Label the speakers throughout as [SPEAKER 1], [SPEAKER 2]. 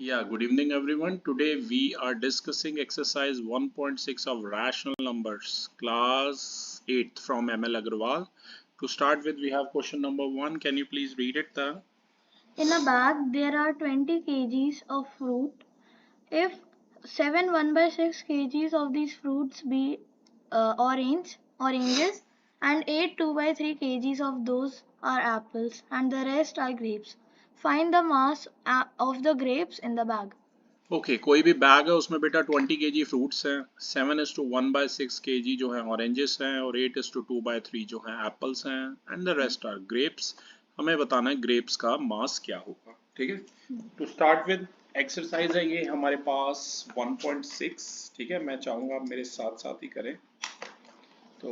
[SPEAKER 1] Yeah, good evening everyone. Today we are discussing exercise 1.6 of rational numbers, class 8th from ML Agarwal. To start with, we have question number 1. Can you please read it, Tarang?
[SPEAKER 2] In a bag, there are 20 kgs of fruit. If 7 1 by 6 kgs of these fruits be oranges, and 8 2 by 3 kgs of those are apples, and the rest are grapes. Find the mass of the grapes in the bag.
[SPEAKER 1] Okay कोई भी bag है उसमें बेटा 20 KG fruits हैं, 7:1/6 KG जो है oranges हैं और 8:2/3 जो है एप्पल्स हैं and the rest are grapes. हमें बताना है ग्रेप्स का मास क्या होगा। ठीक है, टू स्टार्ट विद एक्सरसाइज है ये हमारे पास 1.6। ठीक है, मैं चाहूँगा आप मेरे साथ साथ ही करें। तो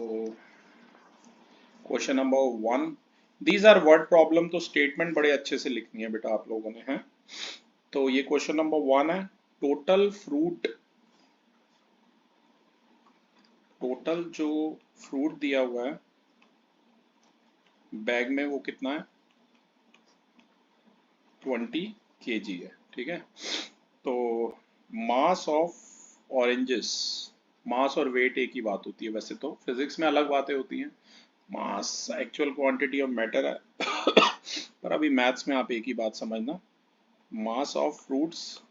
[SPEAKER 1] question number 1, these are word problem, तो स्टेटमेंट बड़े अच्छे से लिखनी है बेटा आप लोगों ने, हैं। तो ये क्वेश्चन नंबर 1 है, टोटल फ्रूट, टोटल जो फ्रूट दिया हुआ है बैग में वो कितना है, 20 केजी है। ठीक है, तो मास ऑफ ऑरेंजेस, मास और वेट एक ही बात होती है, वैसे तो फिजिक्स में अलग बातें होती हैं, मास एक्चुअल क्वांटिटी ऑफ मैटर है पर अभी मैथ्स में आप एक ही बात समझना, mass of fruits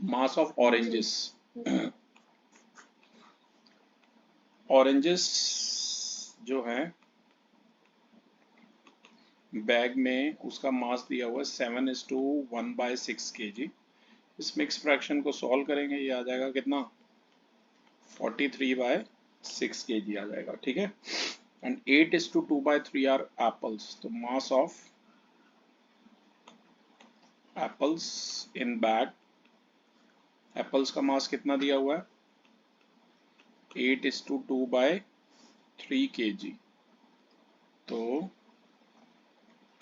[SPEAKER 1] mass of oranges, oranges जो है बैग में उसका मास दिया हुआ है 7:1/6 केजी। इस मिक्स फ्रैक्शन को सॉल्व करेंगे, ये आ जाएगा कितना, 43/6 केजी आ जाएगा। ठीक है, एंड 8:2/3 आर एप्पल्स, तो mass of apples in bag, apples का मास कितना दिया हुआ है, 8:2/3 केजी। तो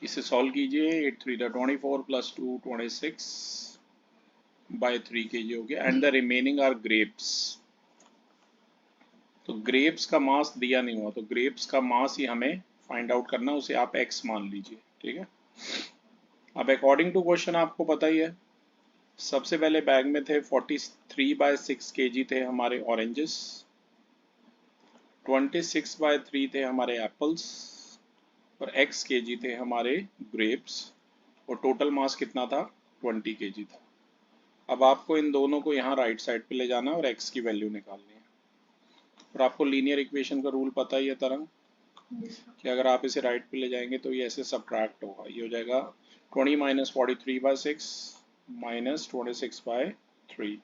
[SPEAKER 1] इसे सॉल्व कीजिए, 8×3 = 24 + 2 26/3 केजी हो गया, and the remaining are grapes. तो ग्रेप्स का मास दिया नहीं हुआ, तो ग्रेप्स का मास ही हमें फाइंड आउट करना, उसे आप x मान लीजिए। ठीक है, अब अकॉर्डिंग टू क्वेश्चन आपको पता ही है, सबसे पहले बैग में थे 43/6 केजी थे हमारे ऑरेंजेस, 26/3 थे हमारे एप्पल्स और x केजी थे हमारे ग्रेप्स, और टोटल मास कितना था, 20 केजी था। अब आपको इन दोनों को यहाँ राइट साइड पे ले जाना है और x की वैल्यू निकालनी है। और आपको लीनियर इक्वेशन का रूल पता ही है तरंग, कि अगर आप इसे राइट पे ले जाएंगे तो ये ऐसे सब्ट्रैक्ट होगा, ये हो जाएगा 20 - 43/6 - 26/3।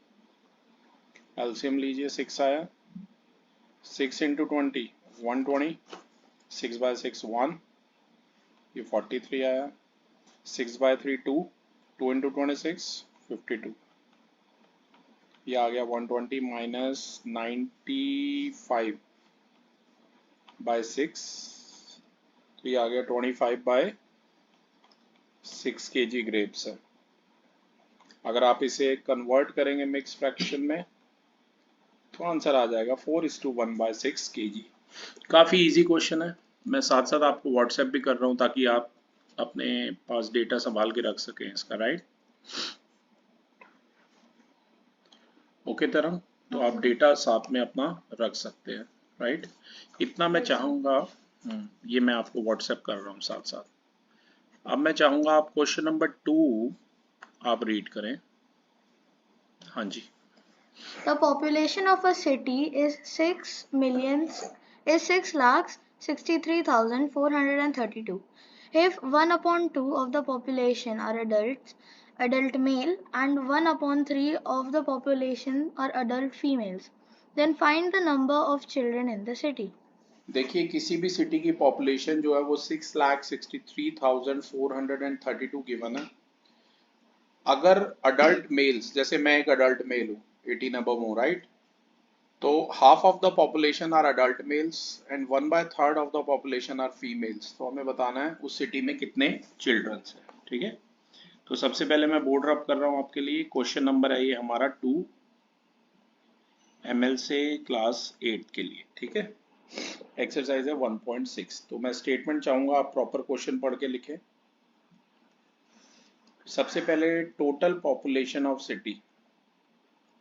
[SPEAKER 1] एलसीएम लीजिए, 6 आया, 6 × 20 120, 6/6 1, ये 43 आया, 6/3 2, 2 × 26 52, ये आ गया 120 - 95/6, तो ये आ गया 25/6 केजी ग्रेप्स है। अगर आप इसे कन्वर्ट करेंगे मिक्स फ्रैक्शन में तो आंसर आ जाएगा 4:1/6 केजी। काफ़ी इजी क्वेश्चन है, मैं साथ साथ आपको व्हाट्सएप भी कर रहा हूँ ताकि आप अपने पास डेटा संभाल के रख सकें इसका, राइट। ओके तरंग, तो आप डेटा साथ में अपना रख सकते हैं, राइट। इतना मैं चाहूँगा, ये मैं आपको व्हाट्सएप कर रहा हूँ साथ साथ। अब मैं चाहूँगा आप क्वेश्चन नंबर 2 आप रीड करें। हाँ जी।
[SPEAKER 2] The population of a city is 6,63,432. If 1/2 of the population are adults, adult male, and 1/3 of the population are adult females, then find the number of children in the city.
[SPEAKER 1] देखिए, किसी भी city की population जो है वो 6,63,432 given है। अगर adult mails, जैसे मैं एक अडल्ट मेल हूँ, 18 अबव हूँ, राइट, तो half of the population are adult males and 1/3 of the population are females, तो हमें बताना है उस सिटी में कितने चिल्ड्रंस हैं। ठीक है, तो सबसे पहले मैं बोर्ड रब कर रहा हूँ आपके लिए, क्वेश्चन नंबर है ये हमारा 2 ML से क्लास 8 के लिए। ठीक है, एक्सरसाइज है 1.6। तो मैं स्टेटमेंट चाहूंगा आप प्रॉपर क्वेश्चन पढ़ के लिखें। सबसे पहले टोटल पॉपुलेशन ऑफ सिटी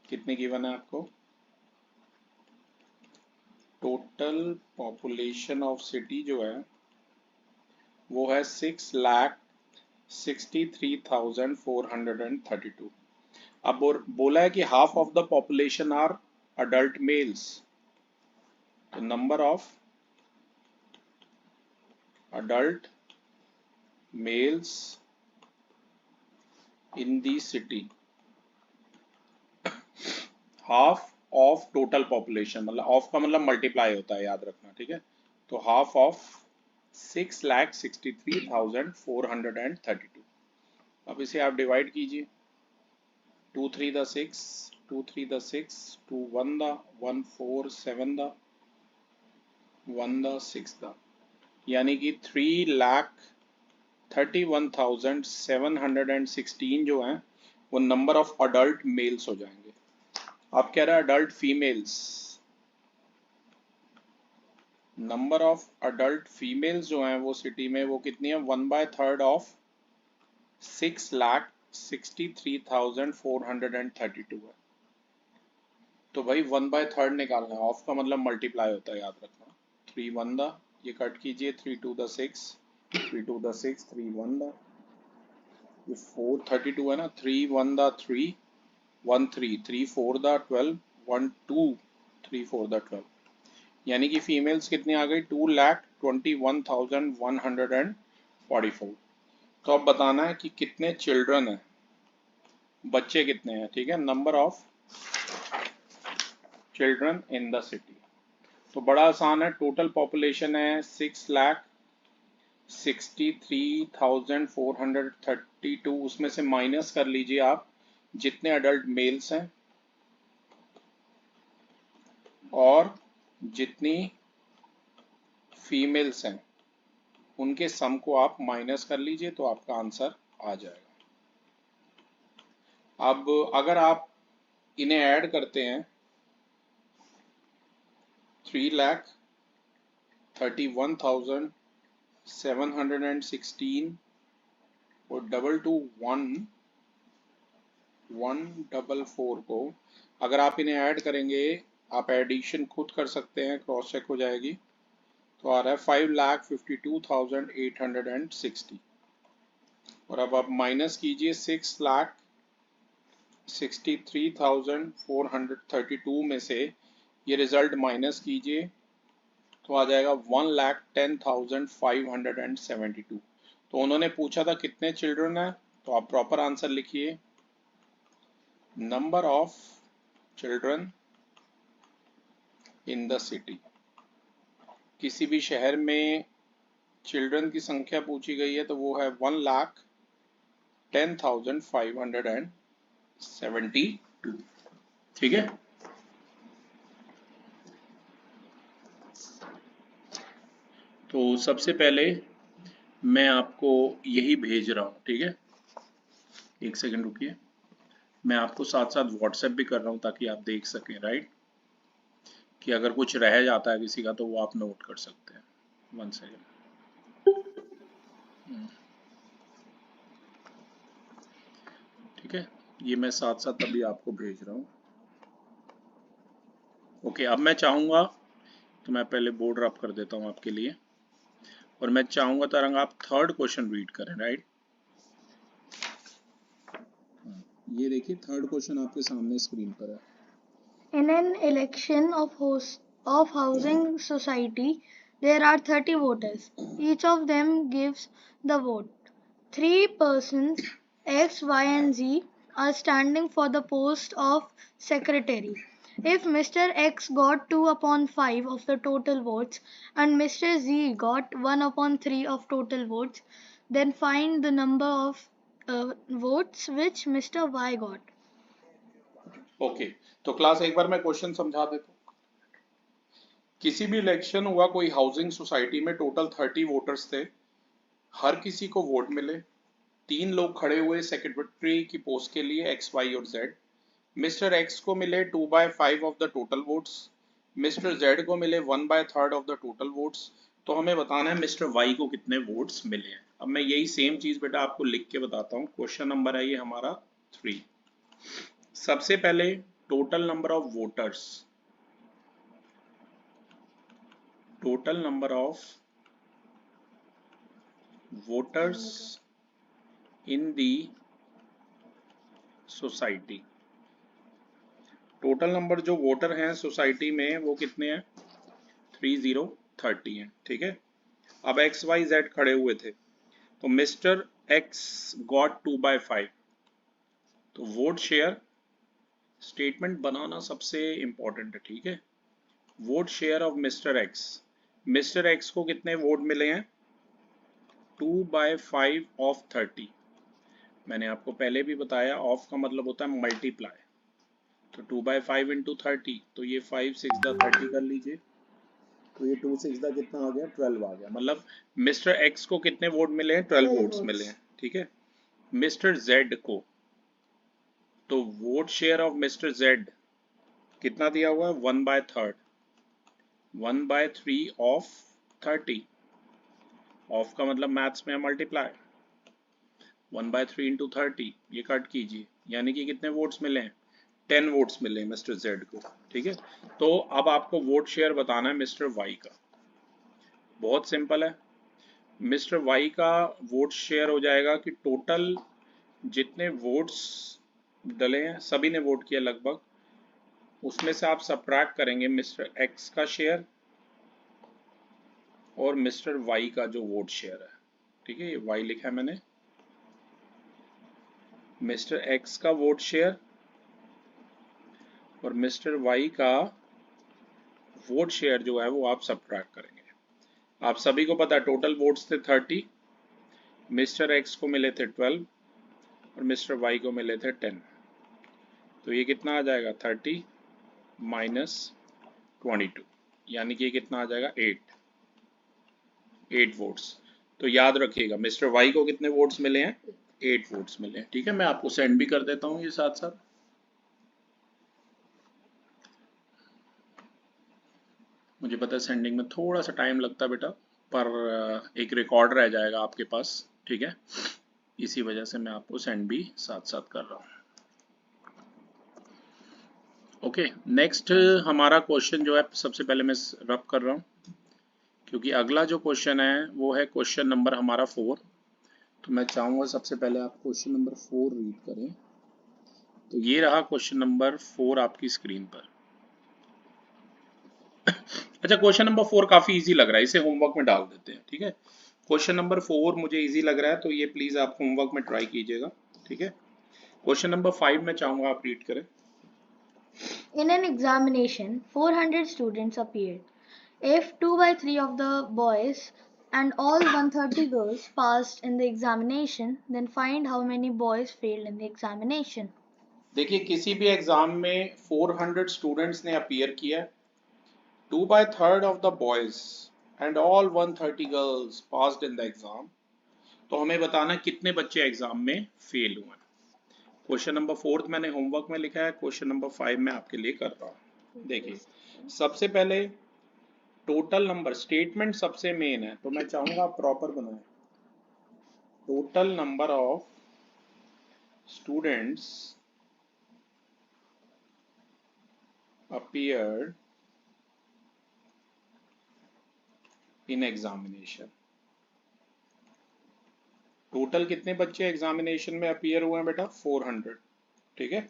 [SPEAKER 1] कितनी गिवन है आपको? टोटल पॉपुलेशन ऑफ सिटी जो है वो है 6,63,432। अब बोला है कि half of the population are adult males, तो number of adult males in the city, half of total population, मतलब ऑफ का मतलब मल्टीप्लाई होता है, याद रखना, ठीक है। तो हाफ ऑफ 6,63,432। अब इसे आप डिवाइड कीजिए, 2 3 the 6, 2 3 the 6, 2 1 the 1 4 7 the 1 the 6 the, यानी कि 3,31,716 जो हैं वो नंबर ऑफ अडल्ट मेल्स हो जाएंगे। आप कह रहे हैं adult females, number of adult females जो हैं वो सिटी में वो कितनी है? 1/3 ऑफ 6,63,432 है। तो भाई 1/3 निकालना है, ऑफ का मतलब मल्टीप्लाई होता है, याद रखना। 3 1 द, ये कट कीजिए, 3 2 द 6, 3 2 द 6, 3 1 द, ये 432 है ना, 3 1 द 3 1 3, 3 4 द 12, 1 2 3 4 द 12, यानी कि फीमेल्स कितनी आ गई? 2,21,144। तो अब बताना है कि कितने चिल्ड्रन हैं, बच्चे कितने हैं, ठीक है। Number of children in the city, तो बड़ा आसान है। टोटल पॉपुलेशन है 6,63,432, उसमें से माइनस कर लीजिए आप जितने अडल्ट मेल्स हैं और जितनी फीमेल्स हैं, उनके सम को आप माइनस कर लीजिए तो आपका आंसर आ जाएगा। अब अगर आप इन्हें ऐड करते हैं, 3,31,716 और 221,144 को अगर आप इन्हें ऐड करेंगे, आप एडिशन खुद कर सकते हैं, क्रॉस चेक हो जाएगी, तो आ रहा है 5,52,860। और अब आप माइनस कीजिए 6,63,432 में से ये रिजल्ट माइनस कीजिए तो आ जाएगा 1,10,572। तो उन्होंने पूछा था कितने चिल्ड्रन है, तो आप प्रॉपर आंसर लिखिए, number of children in the city. किसी भी शहर में चिल्ड्रन की संख्या पूछी गई है तो वो है 1,10,572, ठीक है। तो सबसे पहले मैं आपको यही भेज रहा हूँ, ठीक है। एक सेकंड रुकिए, मैं आपको साथ साथ व्हाट्सएप भी कर रहा हूँ ताकि आप देख सकें, राइट, कि अगर कुछ रह जाता है किसी का तो वो आप नोट कर सकते हैं। 1 सेकंड, ठीक है, ये मैं साथ साथ अभी आपको भेज रहा हूँ। ओके, अब मैं चाहूँगा तो मैं पहले बोर्ड रब कर देता हूँ आपके लिए, और मैं चाहूँगा तरंग आप थर्ड क्वेश्चन रीड करें, राइट। ये देखिए थर्ड क्वेश्चन आपके सामने स्क्रीन पर है।
[SPEAKER 2] In an election of housing society, there are 30 voters. Each of them gives the vote. Three persons, X, Y, and Z, are standing for the post of secretary. If Mr. X got 2/5 of the total votes and Mr. Z got 1/3 of total votes, then find the number of votes which Mr. Y got.
[SPEAKER 1] Okay, तो class एक बार मैं question समझा देता हूँ। किसी भी election हुआ कोई हाउसिंग सोसाइटी में, टोटल 30 वोटर्स थे, हर किसी को वोट मिले, 3 लोग खड़े हुए सेक्रेटरी की पोस्ट के लिए, एक्स वाई और जेड। मिस्टर एक्स को मिले 2/5 of the total votes, mister Z को मिले 1/3 ऑफ द टोटल वोट्स, तो हमें बताना है मिस्टर वाई को कितने वोट्स मिले हैं। अब मैं यही सेम चीज बेटा आपको लिख के बताता हूँ। क्वेश्चन नंबर है ये हमारा 3। सबसे पहले total number of voters, total number of voters in the society, total number जो वोटर हैं सोसाइटी में वो कितने हैं, 3030 हैं, ठीक है। अब एक्स वाई जेड खड़े हुए थे, तो मिस्टर एक्स गॉट 2/5, तो वोट शेयर, स्टेटमेंट बनाना सबसे इंपॉर्टेंट है, ठीक है। Vote share of mister x को कितने वोट मिले हैं, 2/5 ऑफ 30। मैंने आपको पहले भी बताया ऑफ का मतलब होता है मल्टीप्लाई, तो 2/5 इंटू 30, तो ये 5 6 30 कर लीजिए, तो ये 2 6 कितना आ गया, 12 आ गया। मतलब मिस्टर एक्स को कितने वोट मिले हैं, 12 वोट्स मिले हैं, ठीक है। मिस्टर जेड को, तो vote share of mister Z कितना दिया हुआ है, 1/3, 1/3 ऑफ 30, ऑफ का मतलब मैथ्स में मल्टीप्लाई, 1/3 इंटू 30, ये कट कीजिए, यानी कि कितने वोट्स मिले हैं, 10 वोट्स मिले हैं मिस्टर जेड को, ठीक है। तो अब आपको वोट शेयर बताना है मिस्टर वाई का। बहुत सिंपल है, मिस्टर वाई का वोट शेयर हो जाएगा कि टोटल जितने वोट्स डले हैं सभी ने वोट किया लगभग, उसमें से आप सबट्रैक्ट करेंगे मिस्टर एक्स का शेयर और मिस्टर वाई का जो वोट शेयर है, ठीक है। ये वाई लिखा है मैंने, मिस्टर एक्स का वोट शेयर और मिस्टर वाई का वोट शेयर जो है वो आप सबट्रैक्ट करेंगे। आप सभी को पता है टोटल वोट्स थे 30, मिस्टर एक्स को मिले थे 12 और मिस्टर वाई को मिले थे 10, तो ये कितना आ जाएगा, 30 माइनस 22, यानी कि ये कितना आ जाएगा, 8 वोट्स। तो याद रखिएगा मिस्टर वाई को कितने वोट्स मिले हैं, 8 वोट्स मिले हैं, ठीक है। मैं आपको सेंड भी कर देता हूँ ये साथ साथ। मुझे पता है सेंडिंग में थोड़ा सा टाइम लगता है बेटा, पर एक रिकॉर्ड रह जाएगा आपके पास, ठीक है। इसी वजह से मैं आपको सेंड भी साथ साथ कर रहा हूँ। ओके, नेक्स्ट हमारा क्वेश्चन जो है सबसे पहले मैं रब कर रहा हूँ, क्योंकि अगला जो क्वेश्चन है वो है क्वेश्चन नंबर हमारा 4। तो मैं चाहूँगा सबसे पहले आप क्वेश्चन नंबर 4 रीड करें। तो ये रहा क्वेश्चन नंबर 4 आपकी स्क्रीन पर। अच्छा, क्वेश्चन नंबर 4 काफी इजी लग रहा है, इसे होमवर्क में डाल देते हैं, ठीक है। क्वेश्चन नंबर 4 मुझे इजी लग रहा है, तो ये प्लीज आप होमवर्क में ट्राई कीजिएगा, ठीक है। क्वेश्चन नंबर 5 मैं चाहूंगा आप रीड करें।
[SPEAKER 2] In an examination, 400 students appeared. If 2/3 of the boys and all 130 girls passed in the examination, then find how many boys failed in the examination.
[SPEAKER 1] देखिए, किसी भी एग्जाम में 400 स्टूडेंट्स ने अपीयर किया, 2/3 of the boys and all 130 girls passed in the exam, तो हमें बताना कितने बच्चे एग्जाम में फेल हुए। क्वेश्चन नंबर 4 मैंने होमवर्क में लिखा है, क्वेश्चन नंबर 5 मैं आपके लिए कर रहा हूँ। देखिए, सबसे पहले टोटल नंबर, स्टेटमेंट सबसे मेन है, तो मैं चाहूंगा आप प्रॉपर बनाएं। Total number of students appeared in examination, total कितने बच्चे एग्जामिनेशन में अपीयर हुए हैं बेटा, 400, ठीक है।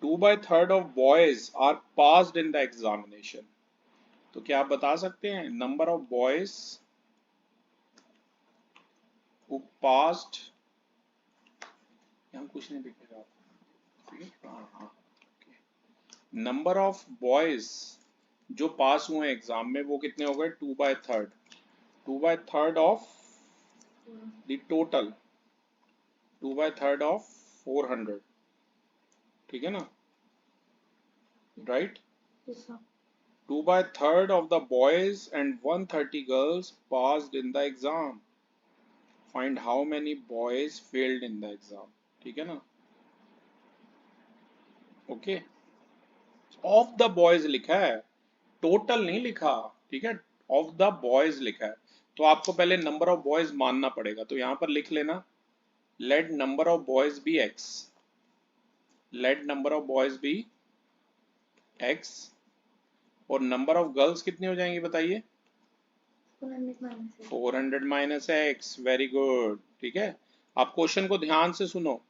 [SPEAKER 1] 2/3 of boys are passed in the examination, तो क्या आप बता सकते हैं number of boys who passed, यहाँ कुछ नहीं दिखेगा, ठीक है। हाँ, नंबर ऑफ बॉयज जो पास हुए एग्जाम में वो कितने हो गए, 2/3 ऑफ द टोटल, 2/3 ऑफ 400, ठीक है ना, right. 2/3 of the boys and 130 girls passed in the exam. Find how many boys failed in the exam. ठीक है ना, ओके। ऑफ द बॉयज लिखा है, टोटल नहीं लिखा, ठीक है, ऑफ द बॉयज लिखा है, तो आपको पहले नंबर ऑफ बॉयज मानना पड़ेगा। तो यहां पर लिख लेना let number of boys be x, let number of boys be x, और नंबर ऑफ गर्ल्स कितनी हो जाएंगी बताइए? 400 माइनस एक्स। वेरी गुड, ठीक है। आप क्वेश्चन को ध्यान से सुनो।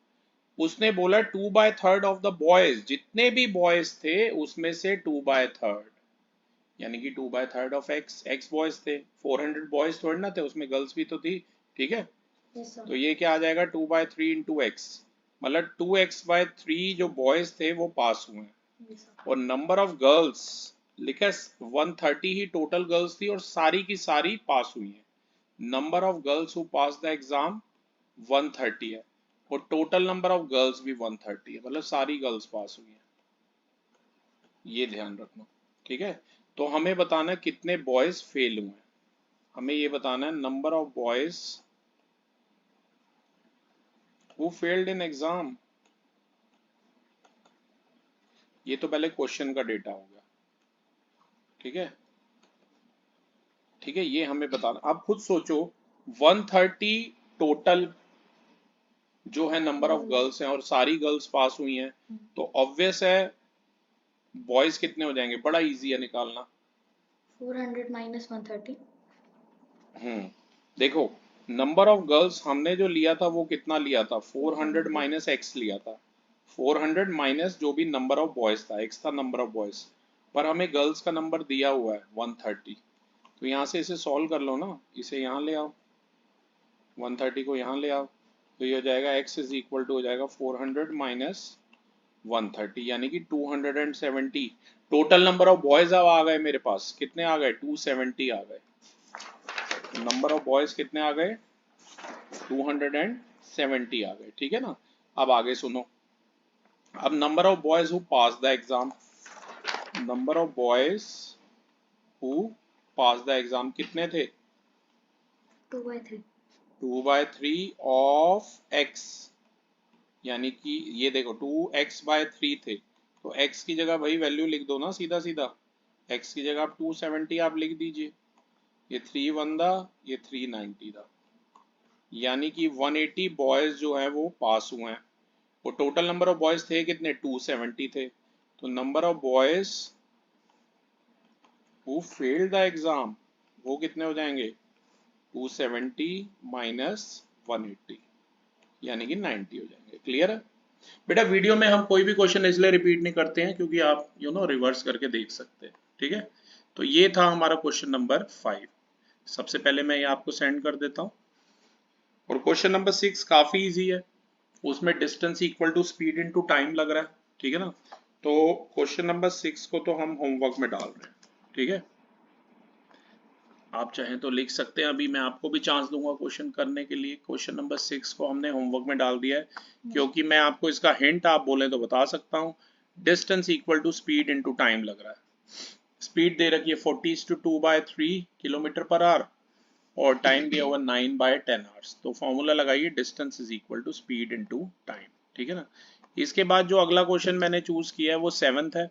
[SPEAKER 1] उसने बोला 2/3 ऑफ द बॉयज, जितने भी बॉयज थे उसमें से 2/3, यानी कि 2/3 ऑफ एक्स, एक्स बॉयज थे, 400 बॉयज थोड़े ना थे, उसमें गर्ल्स भी तो थी, ठीक है। तो ये क्या आ जाएगा 2/3 इंटू एक्स, मतलब 2x/3 जो बॉयज थे वो पास हुए हैं। और नंबर ऑफ गर्ल्स लिखा 130 ही टोटल गर्ल्स थी और सारी की सारी पास हुई हैं। Number of girls who pass the exam 130 है, और टोटल नंबर ऑफ गर्ल्स भी 130 है, मतलब सारी गर्ल्स पास हुई हैं। ये ध्यान रखना, ठीक है। तो हमें बताना है कितने बॉयज फेल हुए हैं, हमें ये बताना है number of boys who failed in exam. ये तो पहले क्वेश्चन का डेटा हो गया, ठीक है, ठीक है, ये हमें बताना। आप खुद सोचो 130 टोटल जो है नंबर ऑफ गर्ल्स हैं और सारी गर्ल्स पास हुई हैं, तो ऑब्वियस है बॉयज कितने हो जाएंगे, बड़ा इजी है निकालना।
[SPEAKER 2] 400 माइनस 130।
[SPEAKER 1] देखो नंबर ऑफ गर्ल्स हमने जो लिया था वो कितना लिया था, 400 माइनस एक्स लिया था, 400 माइनस जो भी नंबर ऑफ बॉयज था, एक्स था नंबर ऑफ बॉयज, पर हमें गर्ल्स का नंबर दिया हुआ है 130। तो यहाँ से इसे सॉल्व कर लो ना, इसे यहाँ ले आओ, 130 को यहाँ ले आओ, तो ये हो जाएगा x इज इक्वल टू हो जाएगा 400 माइनस 130, यानी कि 270। टोटल नंबर ऑफ बॉयज अब आ गए मेरे पास, कितने आ गए, 270 आ गए। नंबर ऑफ बॉयज कितने आ गए, 270 आ गए, ठीक है ना। अब आगे सुनो, अब number of boys who pass the exam, number of boys who pass the exam कितने थे,
[SPEAKER 2] 2/3।
[SPEAKER 1] 2/3 ऑफ x, यानी कि ये देखो 2x/3 थे, तो x की जगह भाई वैल्यू लिख दो ना, सीधा सीधा x की जगह आप 270 आप लिख दीजिए, ये 3 दा, ये 390 दा, यानी कि 180 बॉयज जो है वो पास हुए हैं। वो टोटल नंबर ऑफ बॉयज थे कितने, 270 थे, तो number of boys who failed the exam वो कितने हो जाएंगे, 270 माइनस 180, यानी कि 90 हो जाएंगे। क्लियर है बेटा? वीडियो में हम कोई भी क्वेश्चन इसलिए रिपीट नहीं करते हैं क्योंकि आप रिवर्स करके देख सकते हैं, ठीक है। तो ये था हमारा क्वेश्चन नंबर 5। सबसे पहले मैं ये आपको सेंड कर देता हूँ। और क्वेश्चन नंबर 6 काफी इजी है, उसमें distance equal to speed into time लग रहा है, ठीक है ना। तो क्वेश्चन नंबर 6 को तो हम होमवर्क में डाल रहे हैं, ठीक है। आप चाहें तो लिख सकते हैं, अभी मैं आपको भी चांस दूंगा क्वेश्चन करने के लिए। क्वेश्चन नंबर 6 को हमने होमवर्क में डाल दिया है, क्योंकि मैं आपको इसका हिंट आप बोले तो बता सकता हूँ। Distance equal to speed into time लग रहा है। स्पीड दे रखी है 40/2/3 किलोमीटर पर आवर, और टाइम दिया हुआ 9/10 आवर्स। तो फॉर्मूला लगाइए, distance is equal to speed into time, ठीक है ना। इसके बाद जो अगला क्वेश्चन मैंने चूज किया है वो 7th है।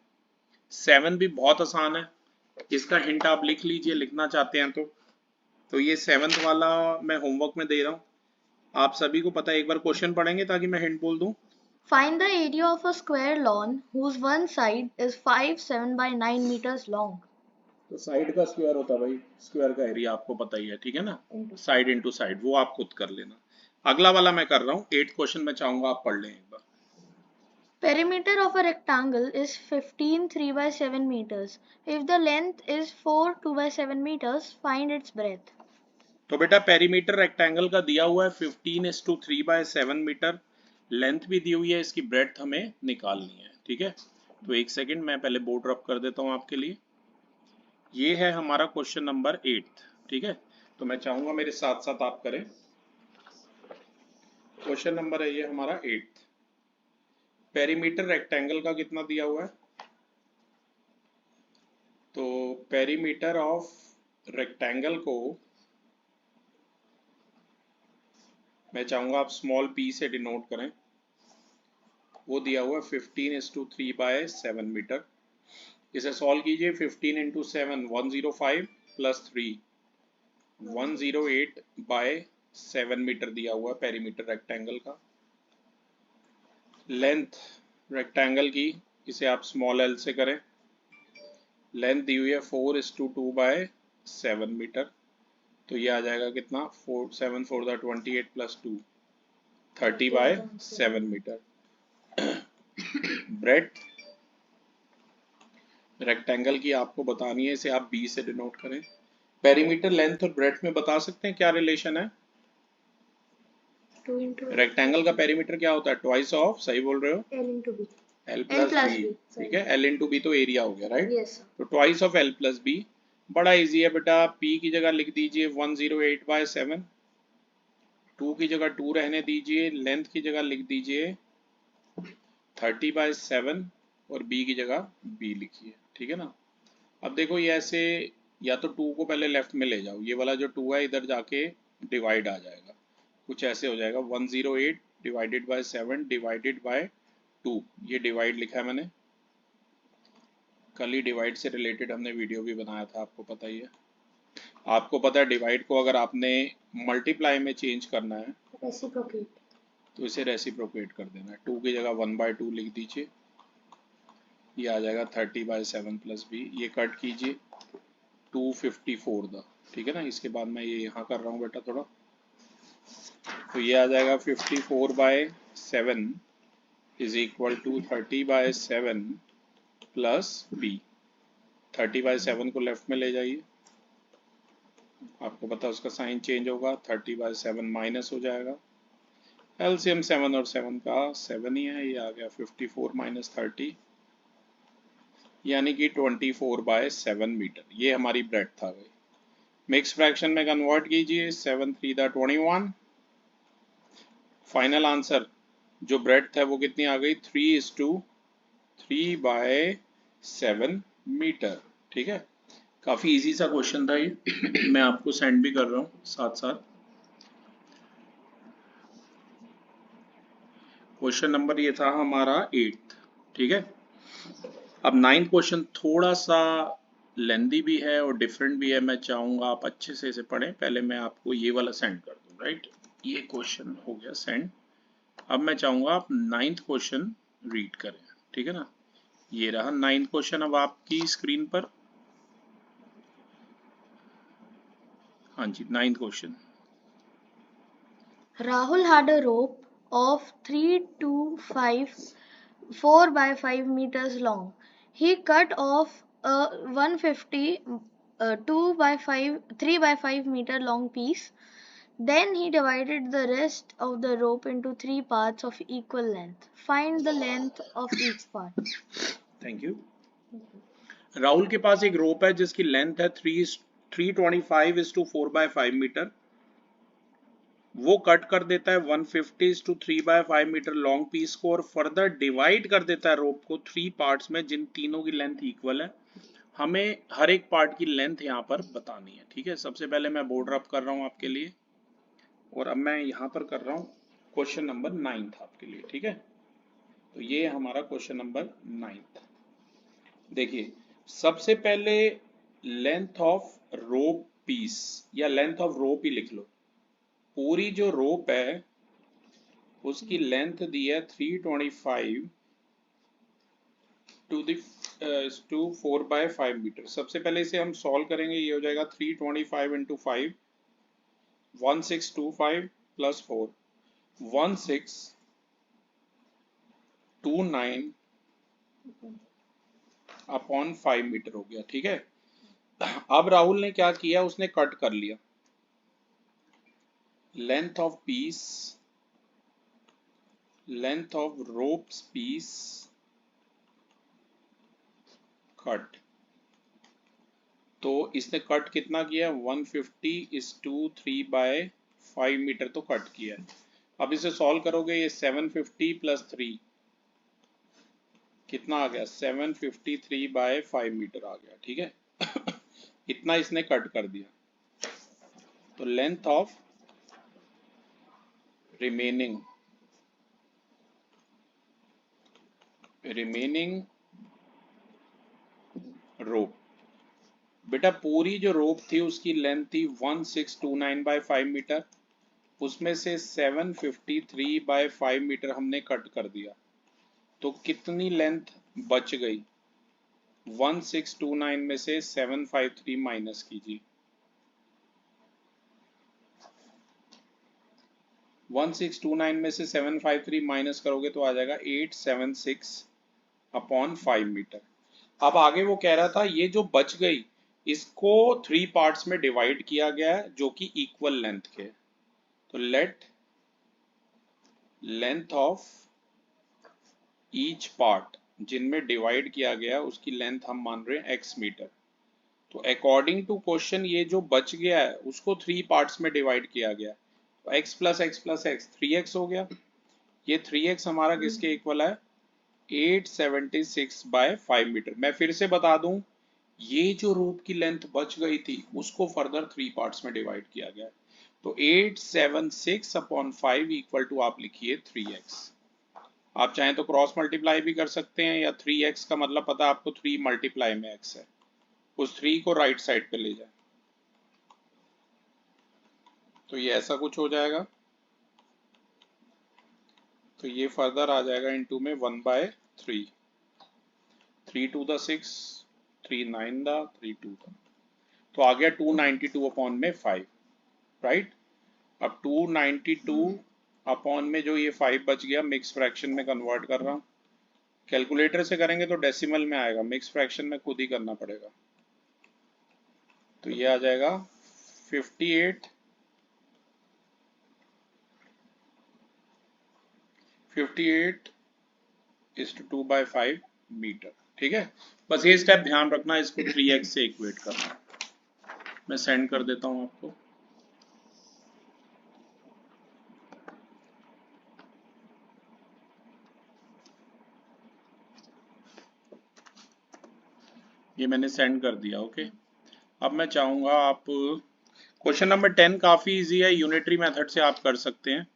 [SPEAKER 1] 7 भी बहुत आसान है, इसका हिंट आप लिख लीजिए, लिखना चाहते हैं तो ये 7th वाला मैं होमवर्क में दे रहा हूँ, आप सभी को पता है। एक बार क्वेश्चन पढ़ेंगे ताकि मैं हिंट बोल दूं।
[SPEAKER 2] Find the area of a square lawn whose one side is 5 7 by 9 meters long.
[SPEAKER 1] तो साइड का स्क्वायर होता है भाई, स्क्वायर का एरिया आपको पता ही है, ठीक है ना, साइड इंटू साइड, वो आप खुद कर लेना। अगला वाला मैं कर रहा हूँ 8th क्वेश्चन, मैं चाहूंगा आप पढ़ लें एक बार।
[SPEAKER 2] Perimeter of a rectangle is 15 3 by 7 meters. If the length is 4 2 by 7 meters, find its breadth.
[SPEAKER 1] तो बेटा पेरीमीटर रेक्टेंगल का दिया हुआ है 15:3/7 मीटर, लेंथ भी दी हुई है, इसकी ब्रेड्थ हमें निकालनी है, ठीक है। तो एक सेकंड मैं पहले बोर्ड रब कर देता हूँ आपके लिए। ये है हमारा क्वेश्चन नंबर 8, ठीक है। तो मैं चाहूंगा मेरे साथ साथ आप करें। क्वेश्चन नंबर है ये हमारा 8। पेरीमीटर रेक्टेंगल का कितना दिया हुआ है, तो पेरीमीटर ऑफ रेक्टेंगल को मैं चाहूंगा आप स्मॉल p से डिनोट करें। वो दिया हुआ है 15:3/7 मीटर। इसे सॉल्व कीजिए, 15 इंटू 7 105 प्लस 3 108 बाय 7 मीटर दिया हुआ पेरीमीटर रेक्टेंगल का। लेंथ रेक्टेंगल की इसे आप स्मॉल एल से करें, लेंथ दी हुई है 4:2 बाय 7 मीटर, तो ये आ जाएगा कितना 7 4 28 plus 2 30 by 7 metre. Breadth rectangle की आपको बतानी है, इसे आप बी से डिनोट करें। पेरीमीटर लेंथ और ब्रेड्थ में बता सकते हैं क्या रिलेशन है? रेक्टेंगल का पेरीमीटर क्या होता है? ट्वाइस ऑफ, सही बोल रहे हो, एल प्लस बी, ठीक है, एल इंटू बी तो एरिया हो गया, राइट? तो twice of l plus b. बड़ा इजी है बेटा, पी की जगह लिख दीजिए 108/7, 2 की जगह 2 रहने दीजिए, लेंथ की जगह लिख दीजिए 30/7 और बी की जगह बी लिखिए, ठीक है ना। अब देखो ये ऐसे, या तो 2 को पहले लेफ्ट में ले जाओ, ये वाला जो 2 है इधर जाके डिवाइड आ जाएगा, कुछ ऐसे हो जाएगा 108 डिवाइडेड बाय 7 डिवाइडेड बाय 2, ये डिवाइड लिखा है मैंने, कल ही डिवाइड से रिलेटेड हमने वीडियो भी बनाया था, आपको पता ही है। आपको पता है डिवाइड को अगर आपने मल्टीप्लाई में चेंज करना है तो इसे रेसिप्रोकेट कर देना है, 2 की जगह 1/2 लिख दीजिए, ये आ जाएगा 30/7 प्लस बी, ये कट कीजिए 254 द, ठीक है ना। इसके बाद मैं ये यहाँ कर रहा हूँ बेटा थोड़ा, तो ये आ जाएगा 54/7 is equal to 30/7 plus b. 30/7 को लेफ्ट में ले जाइए, आपको पता है उसका साइन चेंज होगा, 30/7 माइनस हो जाएगा, एलसीएम 7 और 7 का 7 ही है, ये आ गया 54 माइनस 30 यानी कि 24/7 मीटर, ये हमारी ब्रेड्थ आ गई। मिक्स फ्रैक्शन में कन्वर्ट कीजिए, 7 3 21, फाइनल आंसर जो ब्रेड्थ है वो कितनी आ गई, 3:3/7 मीटर, ठीक है। काफी इजी सा क्वेश्चन था ये मैं आपको सेंड भी कर रहा हूँ साथ साथ। क्वेश्चन नंबर ये था हमारा 8, ठीक है। अब 9th क्वेश्चन थोड़ा सा लेंदी भी है और डिफरेंट भी है, मैं चाहूंगा आप अच्छे से इसे पढ़ें। पहले मैं आपको ये वाला सेंड कर दूं, राइट, ये क्वेश्चन हो गया सेंड। अब मैं चाहूंगा आप 9th क्वेश्चन रीड करें, ठीक है ना। ये रहा 9th क्वेश्चन अब आपकी स्क्रीन पर। हाँ जी, 9th question.
[SPEAKER 2] Rahul had a rope of 3 to 5 4 by 5 meters long. He cut off a 150 2 by 5 3 by 5 meter long piece. Then he divided the rest of the rope into 3 parts of equal length. Find the length of each part.
[SPEAKER 1] Thank you. Rahul के पास एक रोप है जिसकी length है 325:4/5 metre. वो cut कर देता है 150:3/5 metre long piece को और फर्दर डिवाइड कर देता है रोप को 3 पार्ट्स में जिन तीनों की लेंथ इक्वल है। हमें हर एक पार्ट की लेंथ यहाँ पर बतानी है, ठीक है। सबसे पहले मैं बोर्ड रब कर रहा हूँ आपके लिए और अब मैं यहाँ पर कर रहा हूँ क्वेश्चन नंबर 9 आपके लिए, ठीक है। तो ये हमारा क्वेश्चन नंबर 9। देखिए सबसे पहले लेंथ ऑफ रोप पीस या लेंथ ऑफ रोप ही लिख लो। पूरी जो रोप है उसकी लेंथ दी है 325 टू 4/5 मीटर। सबसे पहले इसे हम सॉल्व करेंगे, ये हो जाएगा 325 इंटू 5 1625 प्लस 4 1629 अपॉन 5 मीटर हो गया, ठीक है। अब राहुल ने क्या किया, उसने कट कर लिया length of piece, length of ropes piece cut. तो इसने कट कितना किया, 150:3/5 मीटर तो कट किया है। अब इसे सॉल्व करोगे, ये 750 प्लस 3 कितना आ गया, 753/5 मीटर आ गया, ठीक है। इतना इसने कट कर दिया। तो लेंथ ऑफ रिमेनिंग रोप। बेटा पूरी जो रोप थी उसकी लेंथ थी 1629 बाय 5 मीटर, उसमें से 753 बाय 5 मीटर हमने कट कर दिया, तो कितनी लेंथ बच गई? 1629 में से 753 माइनस कीजिए, 1629 में से 753 माइनस करोगे तो आ जाएगा 876 अपॉन 5 मीटर। अब आगे वो कह रहा था ये जो बच गई इसको 3 पार्ट्स में डिवाइड किया गया है जो कि इक्वल लेंथ के, तो late length of each part, जिनमें डिवाइड किया गया उसकी लेंथ हम मान रहे हैं x मीटर। तो अकॉर्डिंग टू क्वेश्चन ये जो बच गया है उसको 3 पार्ट्स में डिवाइड किया गया, तो x plus x plus x 3x हो गया। ये 3x हमारा किसके इक्वल है? 876 बाय 5 मीटर। मैं फिर से बता दूं, ये जो रूप की लेंथ बच गई थी उसको फर्दर 3 पार्ट्स में डिवाइड किया गया, तो 876 अपॉन 5 इक्वल टू आप लिखिए 3x। आप चाहें तो क्रॉस मल्टीप्लाई भी कर सकते हैं, या 3x का मतलब पता है आपको 3 मल्टीप्लाई में x है, उस 3 को राइट साइड पे ले जाए, तो ये ऐसा कुछ हो जाएगा। तो ये फर्दर आ जाएगा इनटू में 1/3, 3 टू द 6, 3 9 द 3 2 द, तो आ गया 292 अपॉन में 5, राइट। अब 292 अपॉन में जो ये 5 बच गया मिक्स फ्रैक्शन में कन्वर्ट कर रहा हूँ, कैलकुलेटर से करेंगे तो डेसिमल में आएगा, मिक्स फ्रैक्शन में खुद ही करना पड़ेगा। तो ये आ जाएगा 58 2/5 मीटर। ठीक है, बस ये स्टेप ध्यान रखना, इसको 3x से इक्वेट करना। मैं सेंड कर देता हूं आपको। ये मैंने सेंड कर दिया। ओके, अब मैं चाहूंगा आप क्वेश्चन नंबर 10 काफी इजी है, यूनिटरी मेथड से आप कर सकते हैं।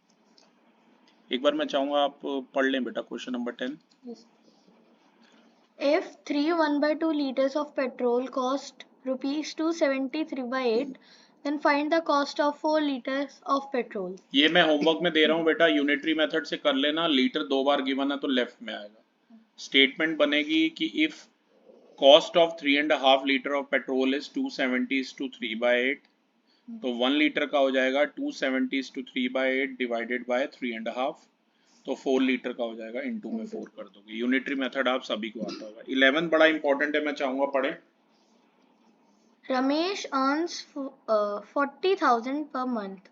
[SPEAKER 1] एक बार मैं चाहूंगा आप पढ़ लें बेटा question number 10।
[SPEAKER 2] If 3 1/2 liters of petrol cost rupees 273/8, then find the cost of 4 liters of petrol.
[SPEAKER 1] ये मैं होमवर्क में दे रहा हूँ बेटा, यूनिटरी मेथड से कर लेना। लीटर 2 बार गिवन है तो लेफ्ट में आएगा। स्टेटमेंट बनेगी कि if cost of 3.5 litre of petrol is 270:3/8, तो 1 लीटर का हो जाएगा 270:3/8 डिवाइडेड बाय 3.5, तो 4 लीटर का हो जाएगा, इनटू में 4 कर दोगे। यूनिटरी मेथड आप सभी को आता होगा। 11 बड़ा इंपॉर्टेंट है, मैं चाहूंगा पढ़े।
[SPEAKER 2] Ramesh earns 40,000 per month.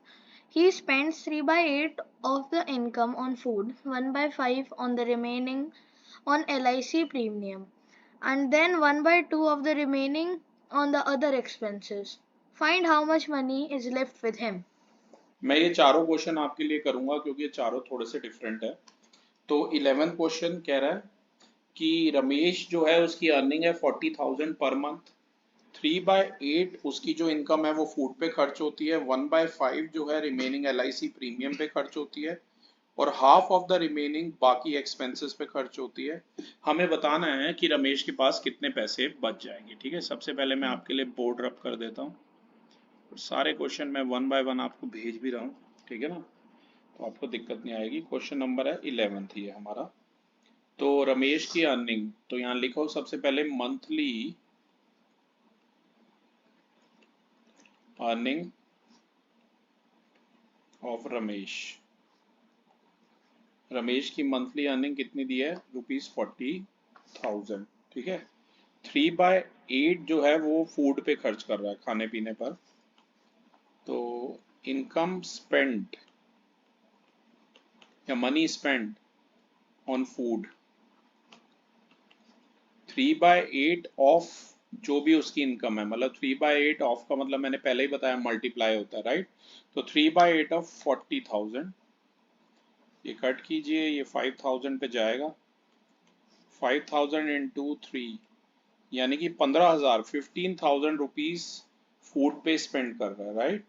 [SPEAKER 2] He spends 3/8 of the income on food, 1/5 on the remaining on LIC premium, and then 1/2 of the remaining on the other expenses. Find how much money is left with him.
[SPEAKER 1] मैं ये चारों question आपके लिए करूंगा क्योंकि ये चारों थोड़े से डिफरेंट है। तो 11 क्वेश्चन कह रहा है कि रमेश जो है उसकी अर्निंग है 40,000 पर मंथ, 3/8 उसकी जो इनकम है वो फूड पे खर्च होती है, 1/5 जो है रिमेनिंग LIC प्रीमियम पे खर्च होती है, और हाफ ऑफ द रिमेनिंग बाकी एक्सपेंसेस पे खर्च होती है। हमें बताना है कि रमेश के पास कितने पैसे बच जाएंगे। ठीक है, सबसे पहले मैं आपके लिए बोर्ड रब कर देता हूँ, और सारे क्वेश्चन मैं 1 बाय 1 आपको भेज भी रहा हूँ। ठीक है ना, तो आपको दिक्कत नहीं आएगी। क्वेश्चन नंबर है 11 ही है हमारा। तो रमेश की अर्निंग, तो यहाँ लिखो सबसे पहले monthly earning of Ramesh. Ramesh की मंथली अर्निंग कितनी दी है? ₹40,000। ठीक है, 3/8 जो है वो फूड पे खर्च कर रहा है, खाने पीने पर। तो इनकम स्पेंड या money spend on food, 3/8 of जो भी उसकी इनकम है, मतलब 3/8 ऑफ का मतलब मैंने पहले ही बताया मल्टीप्लाई होता है, राइट। तो 3/8 ऑफ 40,000, ये कट कीजिए, ये 5,000 पे जाएगा, 5,000 इंटू 3 यानी कि 15,000, 15,000 रुपीज फूड पे स्पेंड कर रहा है, राइट।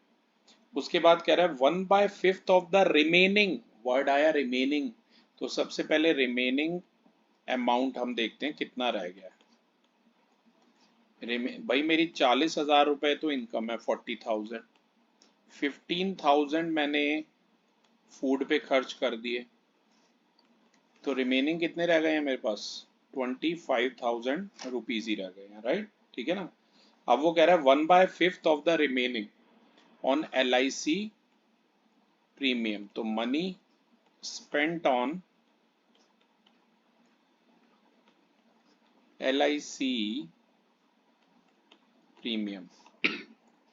[SPEAKER 1] उसके बाद कह रहा है 1/5 ऑफ द रिमेनिंग, वर्ड आया रिमेनिंग, तो सबसे पहले रिमेनिंग अमाउंट हम देखते हैं कितना रह गया है। भाई मेरी 40,000 रुपए तो इनकम है, 40,000, 15,000 मैंने फूड पे खर्च कर दिए, तो रिमेनिंग कितने रह गए हैं मेरे पास? 25,000 रुपीज ही रह गए हैं, राइट? ठीक है ना। अब वो कह रहा है 1/5 of the remaining on LIC premium, तो money spent on LIC premium.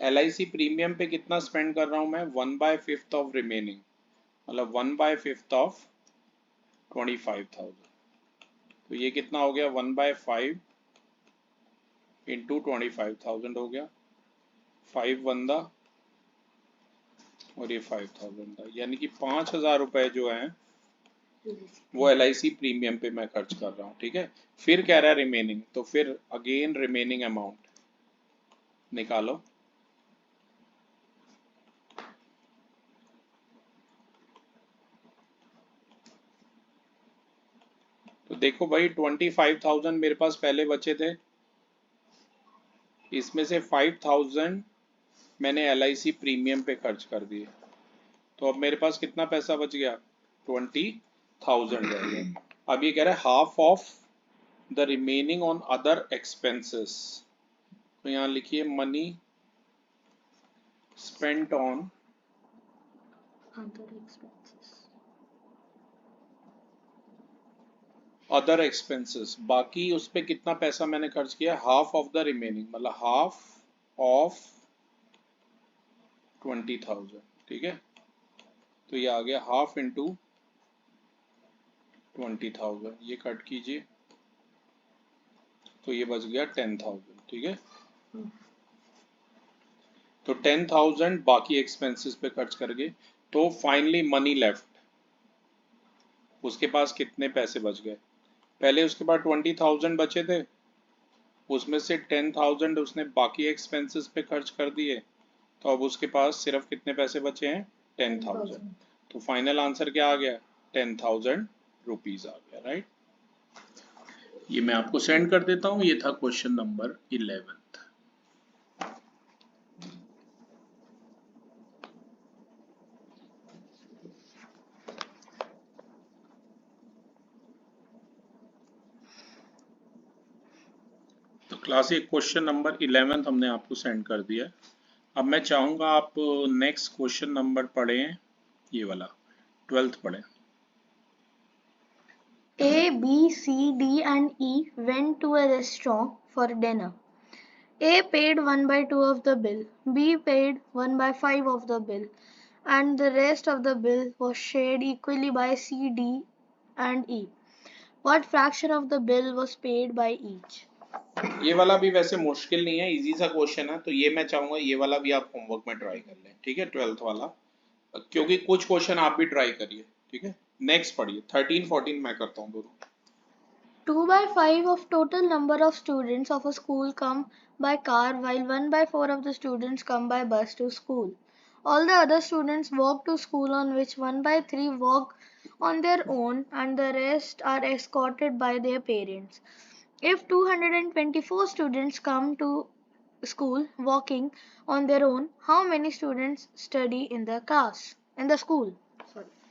[SPEAKER 1] LIC premium पे कितना स्पेंड कर रहा हूं मैं? 1/5 ऑफ रिमेनिंग, मतलब 1/5 ऑफ 25,000। तो ये कितना हो गया? 1/5 इंटू 25,000 हो गया, 5 बंदा और ये 5,000 था, यानी कि 5,000 रुपए जो हैं वो LIC प्रीमियम पे मैं खर्च कर रहा हूँ। ठीक है, फिर कह रहा है रिमेनिंग, तो फिर अगेन रिमेनिंग अमाउंट निकालो। तो देखो भाई 25,000 मेरे पास पहले बचे थे, इसमें से 5,000 मैंने LIC प्रीमियम पे खर्च कर दिए, तो अब मेरे पास कितना पैसा बच गया? 20,000 रह गया। अब ये कह रहा है half of the remaining on other expenses, तो यहाँ लिखिए money spent on other expenses. बाकी उस पर कितना पैसा मैंने खर्च किया? हाफ ऑफ द रिमेनिंग, मतलब हाफ ऑफ 20,000। ठीक है, तो ये आ गया हाफ इंटू 20,000, ये कट कीजिए, तो ये बच गया 10,000। ठीक है, तो 10,000 बाकी एक्सपेंसेस पे खर्च करके, तो फाइनली मनी लेफ्ट, उसके पास कितने पैसे बच गए? पहले उसके पास 20,000 बचे थे, उसमें से 10,000 उसने बाकी एक्सपेंसेस पे खर्च कर दिए, तो अब उसके पास सिर्फ कितने पैसे बचे हैं? 10,000। तो फाइनल आंसर क्या आ गया? 10,000 रुपीज आ गया, राइट? ये मैं आपको सेंड कर देता हूँ, ये था क्वेश्चन नंबर 11। तो क्लास एक क्वेश्चन नंबर 11 हमने आपको सेंड कर दिया। अब मैं चाहूंगा आप नेक्स्ट क्वेश्चन नंबर पढ़ें, ये वाला 12th पढ़ें।
[SPEAKER 2] A, B, C, D and E went to a restaurant for dinner. A paid 1/2 of the bill, B paid 1/5 of the bill, and the rest of the bill was shared equally by C, D and E. What fraction of the bill was paid by each?
[SPEAKER 1] ये वाला भी वैसे मुश्किल नहीं है, easy सा question है, तो ये मैं चाहूंगा ये वाला भी आप होमवर्क में ट्राई कर लें। ठीक है, 12th वाला, क्योंकि कुछ क्वेश्चन आप भी ट्राई करिए। ठीक है, नेक्स्ट पढ़िए, 13 14 मैं करता हूँ दोनों।
[SPEAKER 2] 2/5 of total number of students of a school come by car, while 1/4 of the students come by bus to school. All the other students walk to school, on which 1/3 walk on their own and the rest are escorted by their parents. If 224 students come to school walking on their own, how many students study in the class? In the school?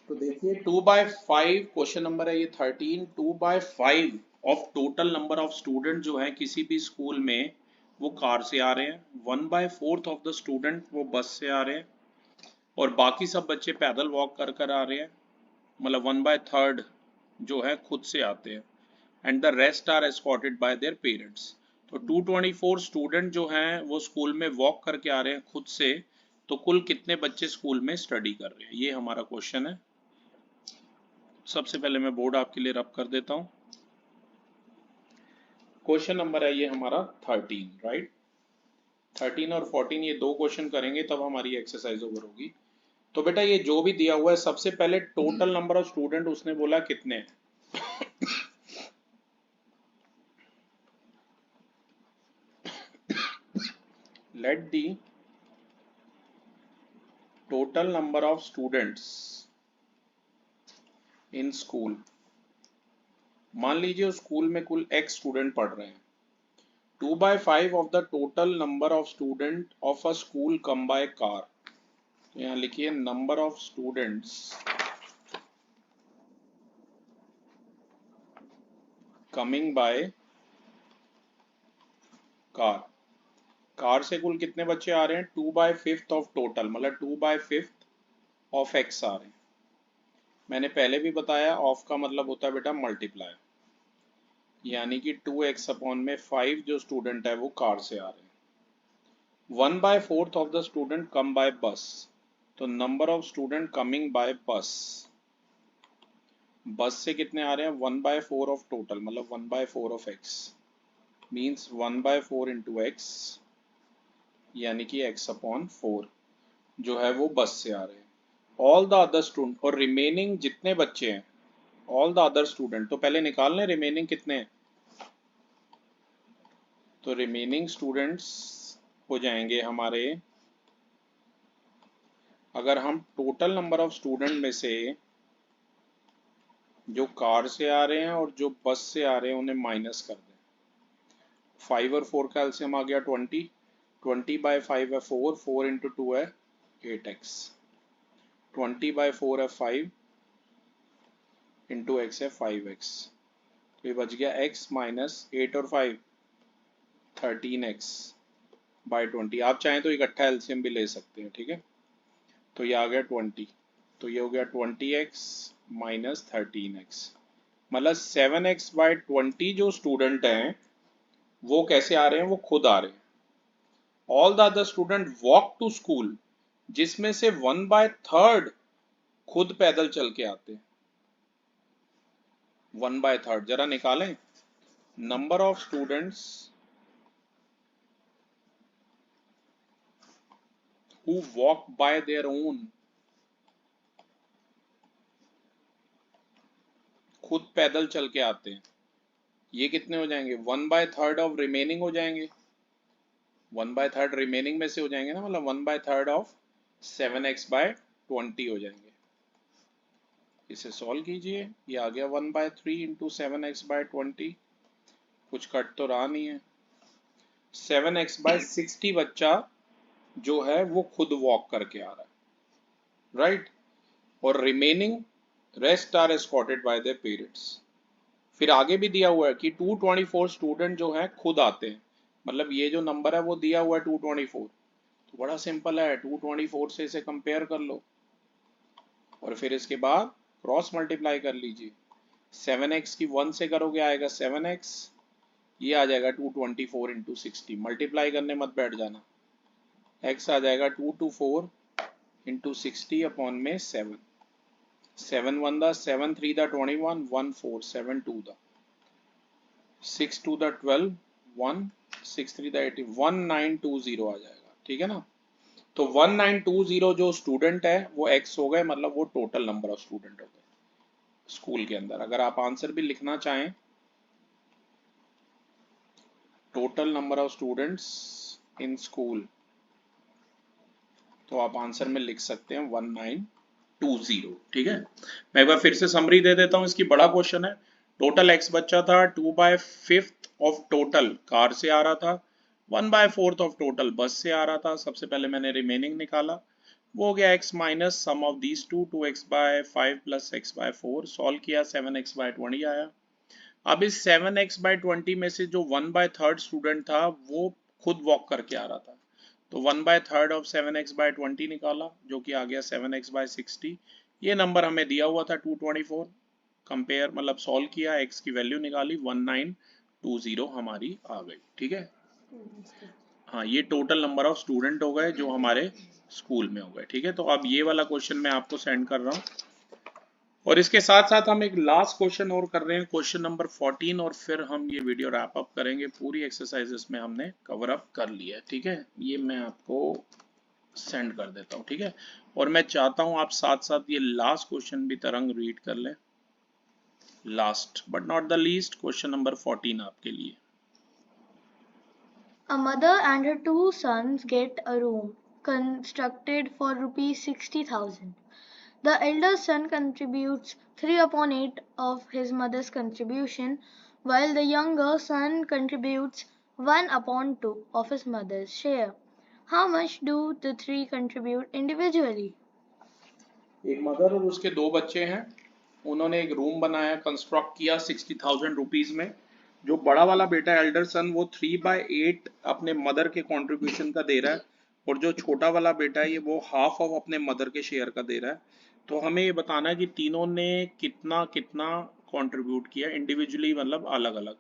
[SPEAKER 1] तो देखिए 2/5 question number है ये 13। 2/5 of total number of student जो है किसी भी school में वो कार से आ रहे हैं, 1/4 ऑफ द स्टूडेंट वो बस से आ रहे हैं, और बाकी सब बच्चे पैदल वॉक कर कर आ रहे हैं, मतलब 1/3 जो है खुद से आते हैं, and the rest are escorted by their parents. तो 224 स्टूडेंट जो हैं वो स्कूल में वॉक करके आ रहे हैं खुद से, तो कुल कितने बच्चे स्कूल में स्टडी कर रहे हैं, ये हमारा क्वेश्चन है। सबसे पहले मैं बोर्ड आपके लिए रब कर देता हूं। क्वेश्चन नंबर है ये हमारा 13, राइट? 13 और 14 ये दो क्वेश्चन करेंगे तब हमारी एक्सरसाइज ओवर होगी। तो बेटा ये जो भी दिया हुआ है, सबसे पहले टोटल नंबर ऑफ स्टूडेंट उसने बोला कितने हैं? Let the total number of students in school. मान लीजिए उस स्कूल में कुल x स्टूडेंट पढ़ रहे हैं, 2/5 of the total number of student of a school come by car। तो यहाँ लिखिए number of students coming by car. Car से कुल कितने बच्चे आ रहे हैं? 2/5 ऑफ टोटल, मतलब 2/5 ऑफ एक्स आ रहे हैं। मैंने पहले भी बताया ऑफ का मतलब होता है बेटा मल्टीप्लाई, यानी कि 2x अपॉन में 5 जो स्टूडेंट है वो कार से आ रहे हैं। 1/4 of the student come by bus, तो number of student coming by bus, bus से कितने आ रहे हैं? 1/4 ऑफ टोटल, मतलब 1/4 of x, means 1/4 into x, यानी कि x अपॉन 4 जो है वो बस से आ रहे हैं। ऑल द अदर स्टूडेंट, और रिमेनिंग जितने बच्चे हैं, ऑल द अदर स्टूडेंट, तो पहले निकाल लें रिमेनिंग कितने हैं। तो रिमेनिंग स्टूडेंट्स हो जाएंगे हमारे, अगर हम टोटल नंबर ऑफ स्टूडेंट में से जो कार से आ रहे हैं और जो बस से आ रहे हैं उन्हें माइनस कर दें। 5 और 4 का एलसीएम आ गया 20, 20/5 है 4, 4 इंटू 2 है 8x, 20/4 है 5 इंटू एक्स है 5x, तो ये बच गया x माइनस 8 और 5 13x बाय 20। आप चाहें तो इकट्ठा एलसीएम भी ले सकते हैं, ठीक है। तो ये आ गया 20, तो ये हो गया 20x माइनस 13x, मतलब 7x बाय 20 जो स्टूडेंट हैं वो कैसे आ रहे हैं? वो खुद आ रहे हैं। All the other student walk to school, जिसमें से 1/3 खुद पैदल चल के आते हैं। 1/3 जरा निकालें, number of students who walk by their own, खुद पैदल चल के आते हैं, ये कितने हो जाएंगे? 1/3 ऑफ रिमेनिंग हो जाएंगे, 1/3 रिमेनिंग में से हो जाएंगे ना, मतलब 1/3 ऑफ 7x/20 हो जाएंगे। इसे सॉल्व कीजिए, ये आ गया 1/3 इंटू 7x/20, कुछ कट तो रहा नहीं है। 7x/60 बच्चा जो है वो खुद वॉक करके आ रहा है, राइट, और remaining rest are escorted by their parents. फिर आगे भी दिया हुआ है कि 224 स्टूडेंट जो हैं खुद आते हैं, मतलब ये जो नंबर है वो दिया हुआ है 224, तो बड़ा सिंपल है, 224 से इसे कंपेयर कर लो और फिर इसके बाद क्रॉस मल्टीप्लाई कर लीजिए। 7x की 1 से करोगे आएगा 7x, ये आ जाएगा 224 इंटू 60, मल्टीप्लाई करने मत बैठ जाना, x आ जाएगा 224 इंटू 60 अपॉन में 7, 7 1 दा 7 3 दा 21, 1 4 7 2 दा 6 2 दा 12, 1 6 3 दा 18, 1920 आ जाएगा, ठीक है ना। तो 1920 जो स्टूडेंट है वो x हो गए, मतलब वो टोटल नंबर ऑफ स्टूडेंट हो गए स्कूल के अंदर। अगर आप आंसर भी लिखना चाहें, total number of students in school, तो आप आंसर में लिख सकते हैं 1920, ठीक है। मैं एक बार फिर से समरी दे देता हूं, इसकी बड़ा क्वेश्चन है। टोटल x बच्चा था, 2/5 ऑफ टोटल कार से आ रहा था, 1/4 ऑफ टोटल बस से आ रहा था। सबसे पहले मैंने रिमेनिंग निकाला, वो हो गया x minus sum of these two, 2x/5 plus x/4, solve किया 7x/20 आया। अब इस 7x/20 में से जो 1/3 स्टूडेंट था वो खुद वॉक करके आ रहा था, तो 1/3 ऑफ 7x/20 निकाला जो कि आ गया 7x/60। ये नंबर हमें दिया हुआ था 224, कंपेयर मतलब सॉल्व किया, x की वैल्यू निकाली, 1920 हमारी आ गई, ठीक है। हाँ, ये टोटल नंबर ऑफ स्टूडेंट हो गए जो हमारे स्कूल में हो गए, ठीक है। तो अब ये वाला क्वेश्चन मैं आपको सेंड कर रहा हूँ, और इसके साथ साथ हम एक लास्ट क्वेश्चन और कर रहे हैं, क्वेश्चन नंबर 14, और फिर हम ये वीडियो रैप अप करेंगे। पूरी एक्सरसाइजेस में हमने कवर अप कर लिया है, ठीक है। ये मैं आपको सेंड कर देता हूँ, ठीक है। और मैं चाहता हूँ आप साथ साथ ये लास्ट क्वेश्चन भी तरंग रीड कर लें। Last but not the least, question number 14 आपके लिए।
[SPEAKER 2] A mother and her two sons get a room constructed for rupees 60,000. The elder son contributes 3/8 of his mother's contribution, while the younger son contributes 1/2 of his mother's share. How much do the three contribute individually?
[SPEAKER 1] एक mother और उसके दो बच्चे हैं, उन्होंने एक room बनाया, construct किया 60,000 रुपीज में। जो बड़ा वाला बेटा है एल्डर सन, वो 3/8 अपने मदर के कंट्रीब्यूशन का दे रहा है, और जो छोटा वाला बेटा है ये वो हाफ ऑफ अपने मदर के शेयर का दे रहा है। तो हमें ये बताना है कि तीनों ने कितना कितना कंट्रीब्यूट किया इंडिविजुअली, मतलब अलग अलग।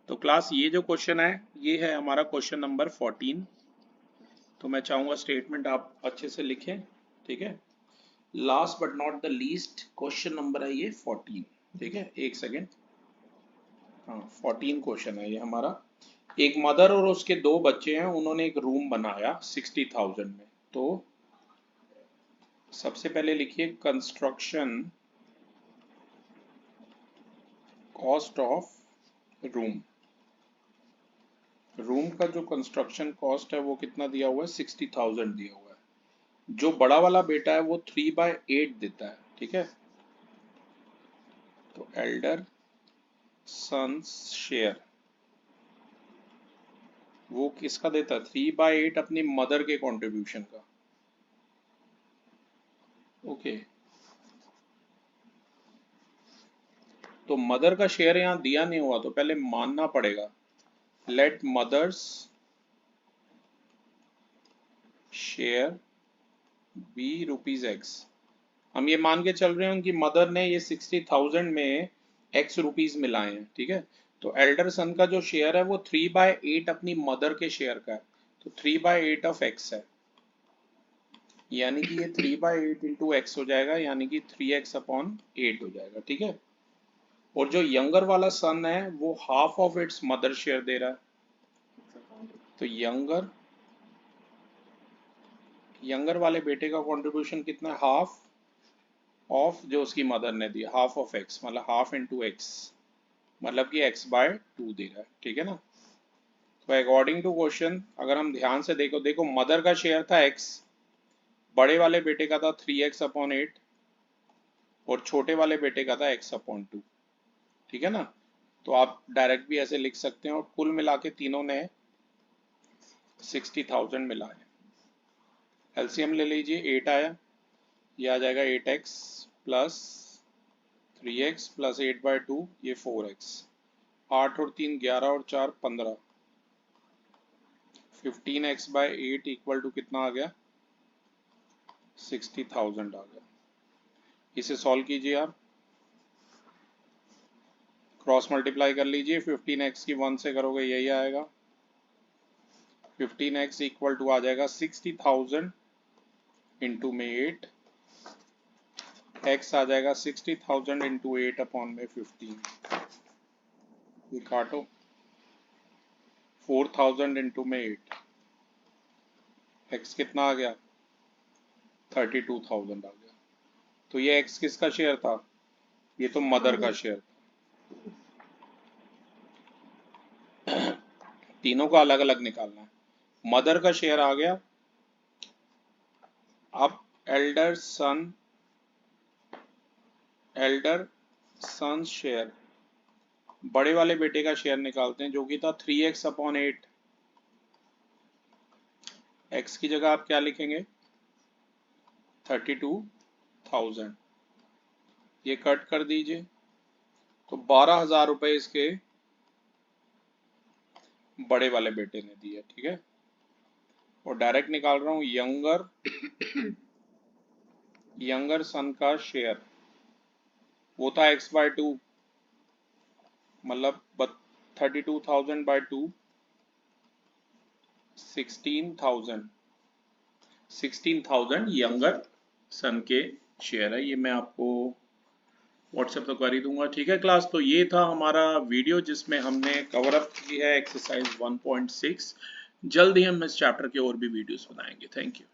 [SPEAKER 1] तो क्लास ये जो क्वेश्चन है ये है हमारा क्वेश्चन नंबर 14। तो मैं चाहूंगा स्टेटमेंट आप अच्छे से लिखें, ठीक है। Last but not the least question number है ये 14, ठीक है। एक सेकेंड, हाँ 14 क्वेश्चन है ये हमारा। एक मदर और उसके दो बच्चे हैं, उन्होंने एक रूम बनाया 60,000 में। तो सबसे पहले लिखिए construction cost of room. Room का जो कंस्ट्रक्शन कॉस्ट है वो कितना दिया हुआ है, 60,000 दिया हुआ है। जो बड़ा वाला बेटा है वो 3/8 देता है, ठीक है। तो एल्डर सन्स शेयर वो किसका देता है, 3/8 अपनी मदर के कंट्रीब्यूशन का, ओके। तो मदर का शेयर यहाँ दिया नहीं हुआ तो पहले मानना पड़ेगा, let mother's share be ₹X। हम ये मान के चल रहे हैं कि मदर ने ये 60,000 में X रुपीज मिलाए हैं, ठीक है। तो एल्डर सन का जो शेयर है वो 3/8 अपनी मदर के शेयर का है, तो 3/8 ऑफ X है, यानी कि ये 3/8 इंटू एक्स हो जाएगा, यानी कि 3x/8 हो जाएगा, ठीक है। और जो यंगर वाला सन है वो half of its mother share दे रहा है, तो यंगर वाले बेटे का कंट्रीब्यूशन कितना है, हाफ ऑफ जो उसकी मदर ने दिया, हाफ ऑफ एक्स, मतलब हाफ इंटू एक्स, मतलब कि x/2 दे रहा है, ठीक है ना। तो अकॉर्डिंग टू क्वेश्चन अगर हम ध्यान से देखो मदर का शेयर था x, बड़े वाले बेटे का था 3x/8, और छोटे वाले बेटे का था x/2, ठीक है ना। तो आप डायरेक्ट भी ऐसे लिख सकते हैं, और कुल मिला के तीनों ने 60,000 मिलाए। एलसीएम ले लीजिए, 8 आया, ये आ जाएगा 8x प्लस 3x प्लस 8/2, ये 4x। 8 और 3 11 और 4 15, 15x/8 इक्वल टू कितना आ गया, 60,000 आ गया। इसे सॉल्व कीजिए आप, क्रॉस मल्टीप्लाई कर लीजिए, 15x की 1 से करोगे यही आएगा, 15x इक्वल टू आ जाएगा 60,000 इंटू में 8, x आ जाएगा 60,000 इंटू 8 अपॉन में 15, ये काटो, 4,000 इंटू में 8, x कितना आ गया, 32,000 आ गया। तो ये x किसका शेयर था, ये तो मदर का शेयर था। तीनों को अलग अलग निकालना है, मदर का शेयर आ गया। अब एल्डर सन शेयर, बड़े वाले बेटे का शेयर निकालते हैं जो कि था 3x/8। x की जगह आप क्या लिखेंगे, 32,000, ये कट कर दीजिए, तो 12,000 रुपए इसके बड़े वाले बेटे ने दिए, ठीक है। और डायरेक्ट निकाल रहा हूं यंगर सन का शेयर, वो था x/2, मतलब 32,000/2, 16,000 यंगर सन के शेयर है। ये मैं आपको व्हाट्सएप पर कर ही दूंगा, ठीक है क्लास। तो ये था हमारा वीडियो जिसमें हमने कवर अप की है एक्सरसाइज 1.6। जल्द ही हम इस चैप्टर के और भी वीडियोस बनाएंगे। Thank you.